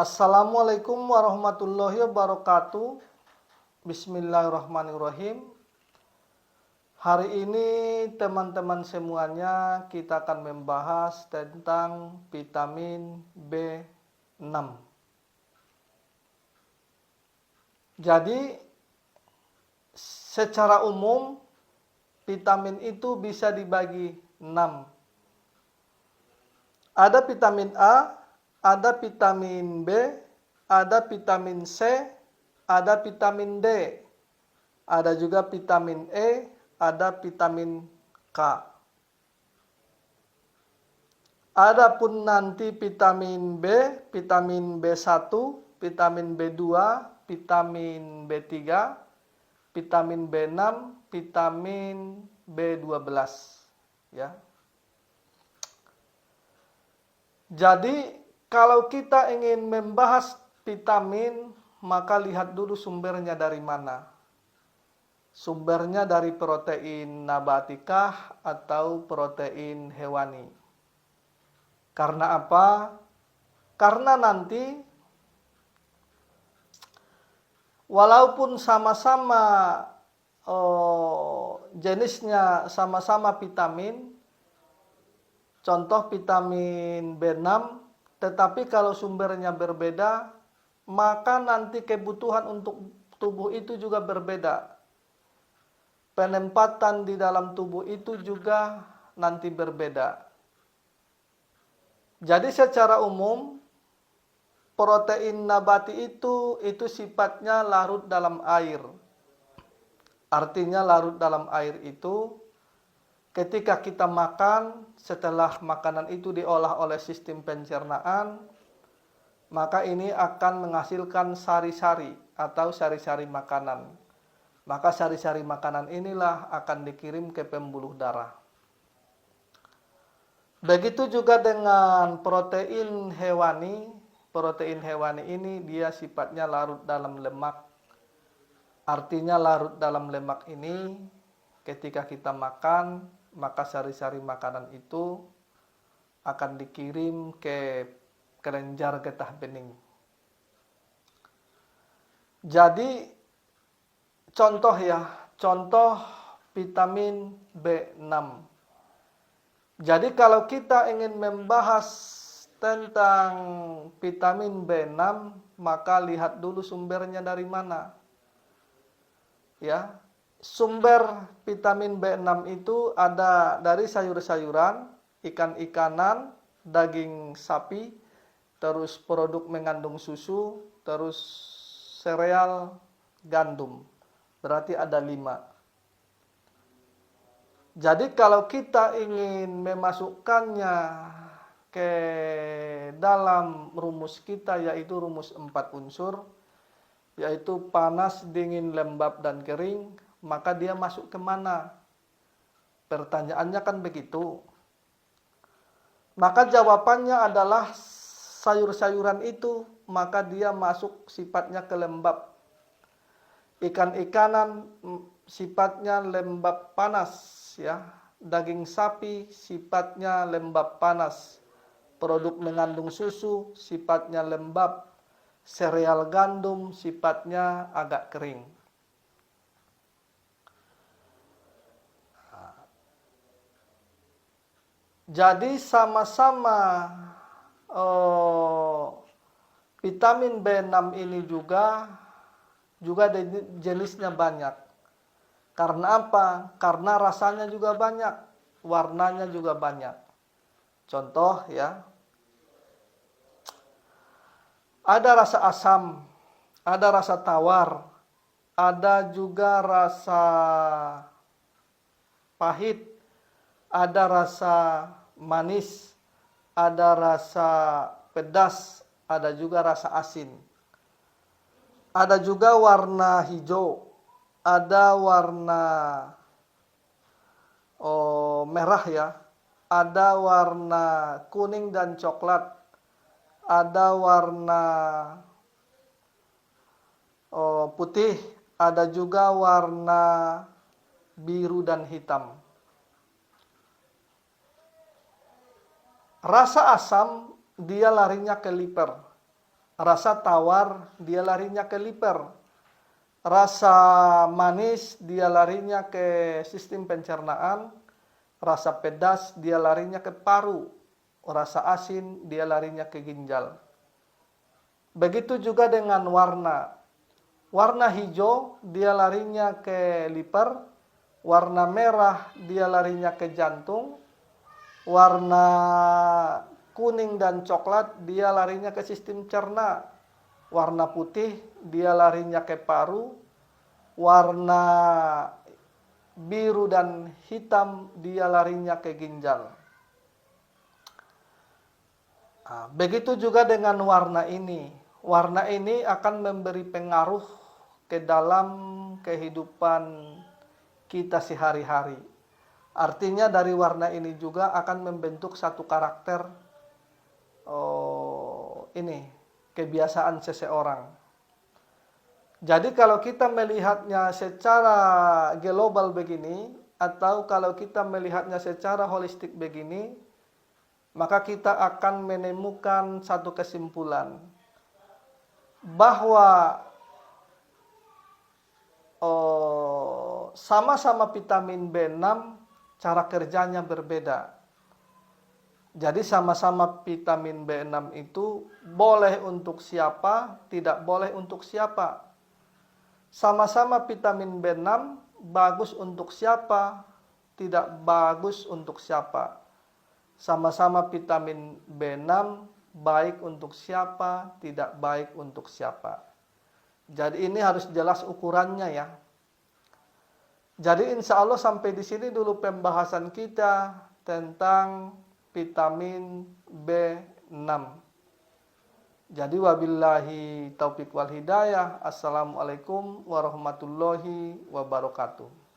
Assalamualaikum warahmatullahi wabarakatuh. Bismillahirrahmanirrahim. Hari ini teman-teman semuanya kita akan membahas tentang vitamin B6. Jadi secara umum vitamin itu bisa dibagi 6. Ada vitamin A, ada vitamin B, ada vitamin C, ada vitamin D, ada juga vitamin E, ada vitamin K. Adapun nanti vitamin B, vitamin B1, vitamin B2, vitamin B3, vitamin B6, vitamin B12, ya. Jadi kalau kita ingin membahas vitamin, maka lihat dulu sumbernya dari mana. Sumbernya dari protein nabatikah atau protein hewani. Karena apa? Karena nanti walaupun sama-sama jenisnya sama-sama vitamin, contoh vitamin B6, tetapi kalau sumbernya berbeda, maka nanti kebutuhan untuk tubuh itu juga berbeda. Penempatan di dalam tubuh itu juga nanti berbeda. Jadi secara umum, protein nabati itu sifatnya larut dalam air. Artinya larut dalam air itu ketika kita makan, setelah makanan itu diolah oleh sistem pencernaan, maka ini akan menghasilkan sari-sari atau sari-sari makanan. Maka sari-sari makanan inilah akan dikirim ke pembuluh darah. Begitu juga dengan protein hewani. Protein hewani ini dia sifatnya larut dalam lemak. Artinya larut dalam lemak ini ketika kita makan, maka sari-sari makanan itu akan dikirim ke kelenjar getah bening. Jadi contoh vitamin B6. Jadi kalau kita ingin membahas tentang vitamin B6, maka lihat dulu sumbernya dari mana. Ya. Sumber vitamin B6 itu ada dari sayur-sayuran, ikan-ikanan, daging sapi, terus produk mengandung susu, terus sereal, gandum. Berarti ada 5. Jadi kalau kita ingin memasukkannya ke dalam rumus kita, yaitu rumus 4 unsur, yaitu panas, dingin, lembab, dan kering, maka dia masuk ke mana? Pertanyaannya kan begitu. Maka jawabannya adalah sayur-sayuran itu, maka dia masuk sifatnya ke lembab. Ikan-ikanan sifatnya lembab panas, ya. Daging sapi sifatnya lembab panas. Produk mengandung susu sifatnya lembab. Sereal gandum sifatnya agak kering. Jadi sama-sama vitamin B6 ini juga jenisnya banyak. Karena apa? Karena rasanya juga banyak, warnanya juga banyak. Contoh ya, ada rasa asam, ada rasa tawar, ada juga rasa pahit, ada rasa manis, ada rasa pedas, ada juga rasa asin. Ada juga warna hijau, ada warna merah ya, ada warna kuning dan coklat, ada warna putih, ada juga warna biru dan hitam. Rasa asam dia larinya ke liver. Rasa tawar, dia larinya ke liver. Rasa manis, dia larinya ke sistem pencernaan. Rasa pedas, dia larinya ke paru. Rasa asin, dia larinya ke ginjal. Begitu juga dengan warna. Warna hijau, dia larinya ke liver. Warna merah, dia larinya ke jantung. Warna kuning dan coklat, dia larinya ke sistem cerna. Warna putih, dia larinya ke paru. Warna biru dan hitam, dia larinya ke ginjal. Nah, begitu juga dengan warna ini. Warna ini akan memberi pengaruh ke dalam kehidupan kita sehari-hari. Artinya dari warna ini juga akan membentuk satu karakter kebiasaan seseorang. Jadi kalau kita melihatnya secara global begini, atau kalau kita melihatnya secara holistik begini, maka kita akan menemukan satu kesimpulan bahwa sama-sama vitamin B6 cara kerjanya berbeda. Jadi sama-sama vitamin B6 itu boleh untuk siapa, tidak boleh untuk siapa. Sama-sama vitamin B6 bagus untuk siapa, tidak bagus untuk siapa. Sama-sama vitamin B6 baik untuk siapa, tidak baik untuk siapa. Jadi ini harus jelas ukurannya ya. Jadi insya Allah sampai di sini dulu pembahasan kita tentang vitamin B6. Jadi wabillahi taufik wal hidayah. Assalamualaikum warahmatullahi wabarakatuh.